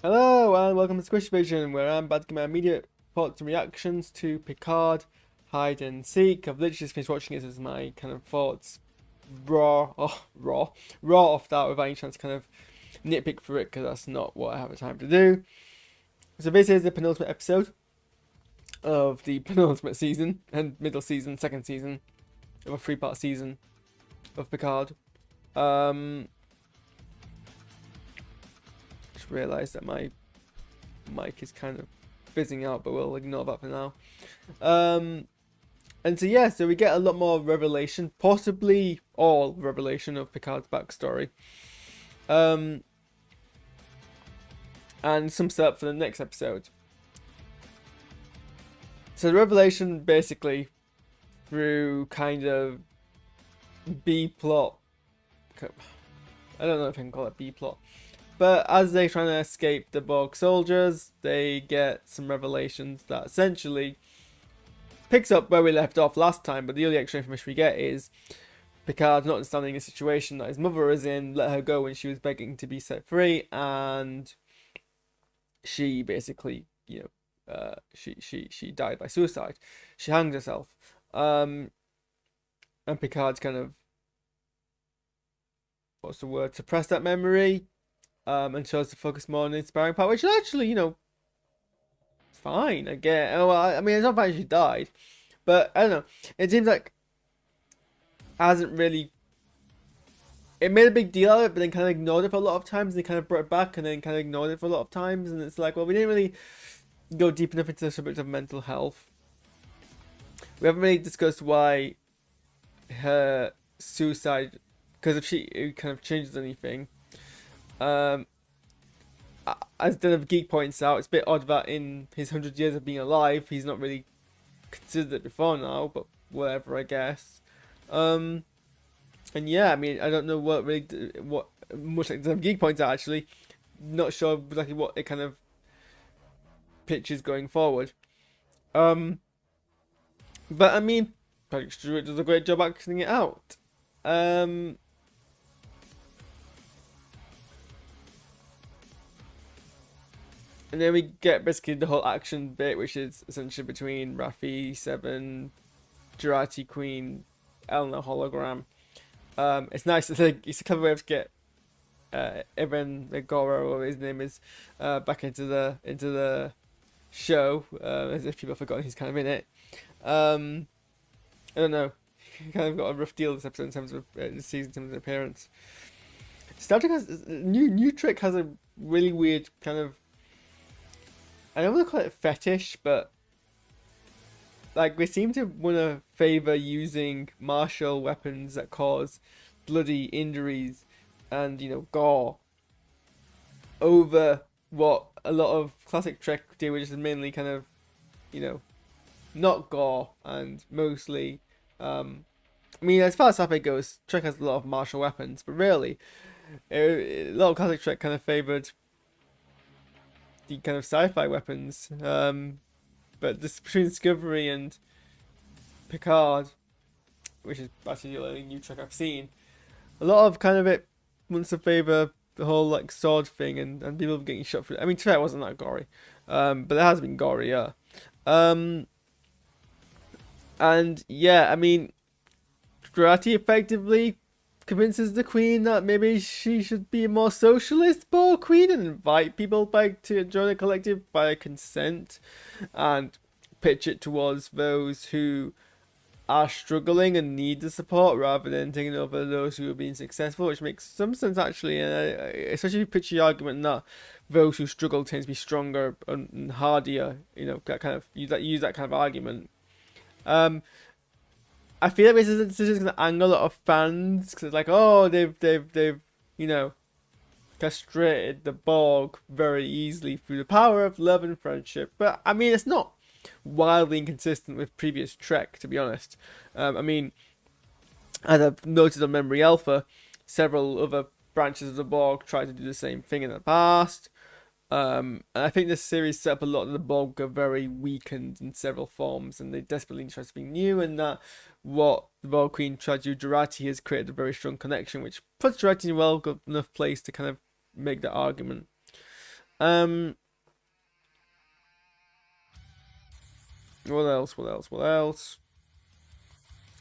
Hello and welcome to SquishiVision, where I'm about to give my immediate thoughts and reactions to Picard, Hide and Seek. I've literally just finished watching it as my kind of thoughts raw off that without any chance to kind of nitpick through it because that's not what I have the time to do. So this is the penultimate episode of the penultimate season and middle season, second season of a three-part season of Picard. Just realised that my mic is kind of fizzing out, but we'll ignore that for now. And so yeah, so we get a lot more revelation, possibly all revelation of Picard's backstory. And some setup for the next episode. So the revelation basically through kind of B plot. I don't know if I can call it B plot. But as they're trying to escape the Borg soldiers, they get some revelations that essentially picks up where we left off last time. But the only extra information we get is Picard not understanding the situation that his mother is in, let her go when she was begging to be set free, and she basically, she died by suicide. She hanged herself. And Picard's kind of, what's the word, suppressed that memory. And chose to focus more on the inspiring part, which is actually, fine, I get. Oh, well, I mean, it's not fine she died, but I don't know. It seems like hasn't really. It made a big deal out of it, but then kind of ignored it for a lot of times. And they kind of brought it back, and then kind of ignored it for a lot of times. And it's like, well, we didn't really go deep enough into the subject of mental health. We haven't really discussed why her suicide, because if she kind of changes anything. As Den of Geek points out, it's a bit odd that in his 100 years of being alive, he's not really considered it before now, but whatever, I guess. And yeah, I mean, I don't know what much like Den of Geek points out, actually. Not sure exactly what it kind of pitches going forward. But I mean, Patrick Stewart does a great job acting it out. And then we get basically the whole action bit, which is essentially between Raffi, Seven, Jurati Queen, Elna hologram. It's nice. It's a clever way to get Evan Goro, or his name is, back into the show, as if people have forgotten he's kind of in it. I don't know. He kind of got a rough deal this episode in terms of this season, in terms of appearance. Star Trek has new Trek has a really weird kind of. I don't want to call it fetish, but like we seem to want to favor using martial weapons that cause bloody injuries and gore over what a lot of classic Trek do, which is mainly kind of not gore and mostly I mean, as far as sci-fi goes, Trek has a lot of martial weapons, but really a lot of classic Trek kind of favored the kind of sci-fi weapons, but this between Discovery and Picard, which is actually the only new Trek I've seen, a lot of kind of it wants to favour the whole like sword thing and people getting shot for it. I mean, Trek wasn't that gory, but it has been gory, yeah. And yeah, I mean, Jurati effectively convinces the Queen that maybe she should be a more socialist Borg Queen and invite people back to join the collective by consent and pitch it towards those who are struggling and need the support rather than taking over those who are being successful, which makes some sense actually, and especially if you pitch the argument that those who struggle tend to be stronger and hardier, that kind of use that kind of argument. I feel like this is just gonna anger a lot of fans because it's like, oh, they've castrated the Borg very easily through the power of love and friendship. But I mean, it's not wildly inconsistent with previous Trek, to be honest. I mean, as I've noted on Memory Alpha, several other branches of the Borg tried to do the same thing in the past. And I think this series set up a lot of the Borg are very weakened in several forms, and they desperately need to try something new, and that what the Borg Queen tried to do, Jurati has created a very strong connection, which puts Jurati in a well good enough place to kind of make that argument. Um, what else? What else? What else?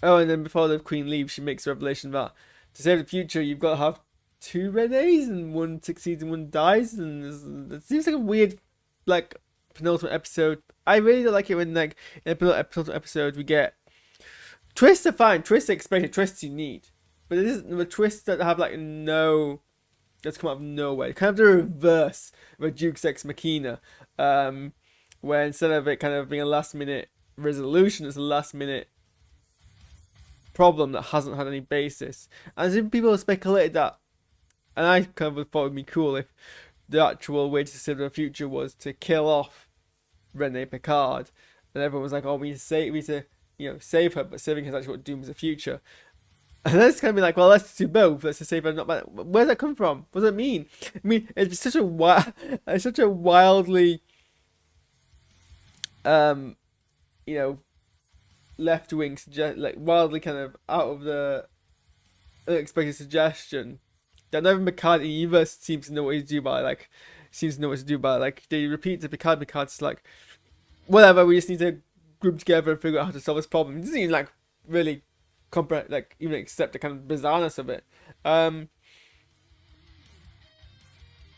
Oh, and then before the queen leaves, she makes a revelation that to save the future, you've got to have two Renes, and one succeeds and one dies, and it seems like a weird, like, penultimate episode. I really don't like it when, like, in a penultimate episode we get twists are fine, twists are expected, twists you need, but it isn't the twists that have like no that's come out of nowhere. Kind of the reverse of a Duke's Ex Machina, where instead of it kind of being a last minute resolution, it's a last minute problem that hasn't had any basis. And some people have speculated that, and I kind of thought it would be cool if the actual way to save the future was to kill off Rene Picard, and everyone was like, "Oh, we need to, save her," but saving her is actually what dooms the future. And then it's kind of be like, well, let's do both. Let's just save her. Not bad. Where does that come from? What does it mean? I mean, it's such a it's such a wildly, um, you know, left wing like wildly kind of out of the unexpected suggestion that never Picard in the universe seems to know what to do by like they repeat to Picard. Picard's like, whatever. We just need to group together and figure out how to solve this problem. It doesn't even like really comprehend, like even accept the kind of bizarreness of it.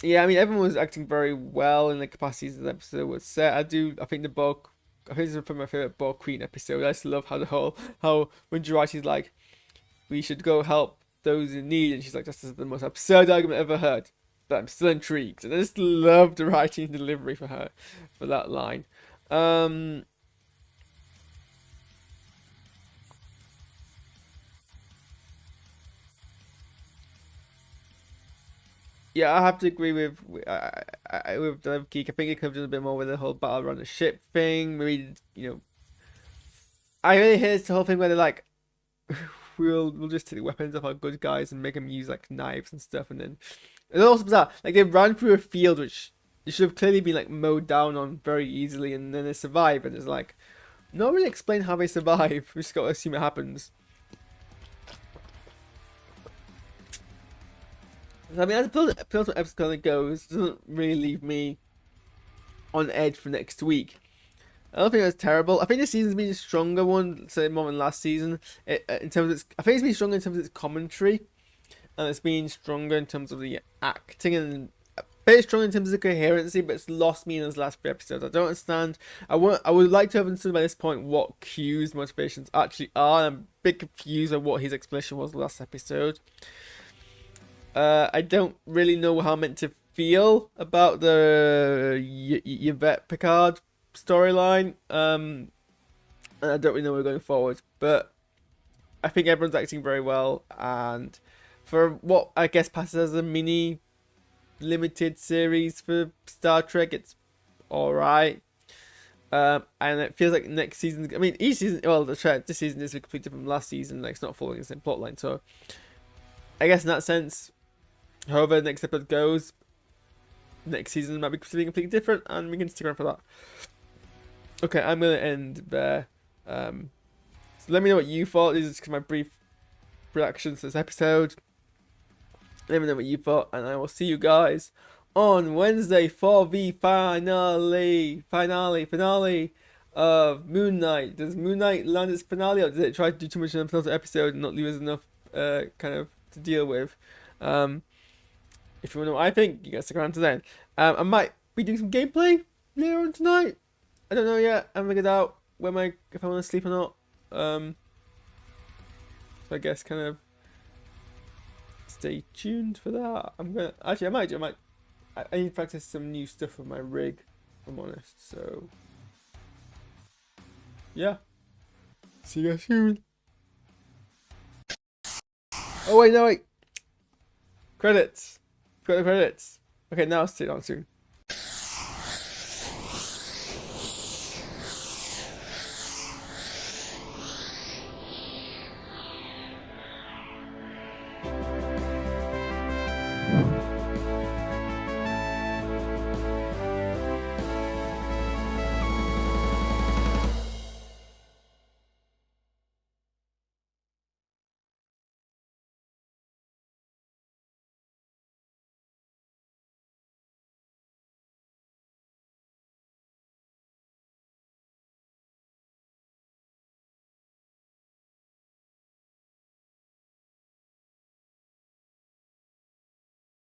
Yeah, I mean everyone was acting very well in the capacities of the episode was set. I think this is from my favorite Borg Queen episode. I just love how when Jurati's like, we should go help those in need, and she's like, this is the most absurd argument I've ever heard, but I'm still intrigued. And I just love the writing and delivery for her for that line. Yeah, I have to agree with the Geek. I think it could have done a bit more with the whole battle around the ship thing. Maybe I really hate the whole thing where they're like, we'll just take the weapons off our good guys and make them use like knives and stuff, and then it's also bizarre. Like they ran through a field which you should have clearly been like mowed down on very easily, and then they survive, and it's like not really explain how they survive. We just gotta assume it happens. I mean, as a pilot episode kind of goes, it doesn't really leave me on edge for next week. I don't think that's terrible. I think this season's been a stronger one, say more than last season. In terms of I think it's been stronger in terms of its commentary, and it's been stronger in terms of the acting, and a bit stronger in terms of the coherency. But it's lost me in those last 3 episodes. I don't understand. I would like to have understood by this point what Q's motivations actually are. I'm a bit confused by what his explanation was last episode. I don't really know how I'm meant to feel about the Yvette Picard storyline. And I don't really know where we're going forward. But I think everyone's acting very well. And for what I guess passes as a mini limited series for Star Trek, it's alright. And it feels like next season. I mean, each season. Well, this season is completely different from last season. Like, it's not following the same plotline. So, I guess in that sense, however the next episode goes, next season might be completely different, and we can stick around for that. Okay, I'm gonna end there. So let me know what you thought. These are just my brief reactions to this episode. Let me know what you thought, and I will see you guys on Wednesday for the finale of Moon Knight. Does Moon Knight land its finale, or does it try to do too much in the episode and not leave us enough kind of to deal with? If you want to know what I think, you guys stick around to then. I might be doing some gameplay later on tonight. I don't know yet. I haven't figured out if I want to sleep or not. So I guess kind of stay tuned for that. I might. I need to practice some new stuff with my rig, if I'm honest. So yeah. See you guys soon. Oh wait, no wait. Credits. Got the credits. Okay, now I'll sit down soon.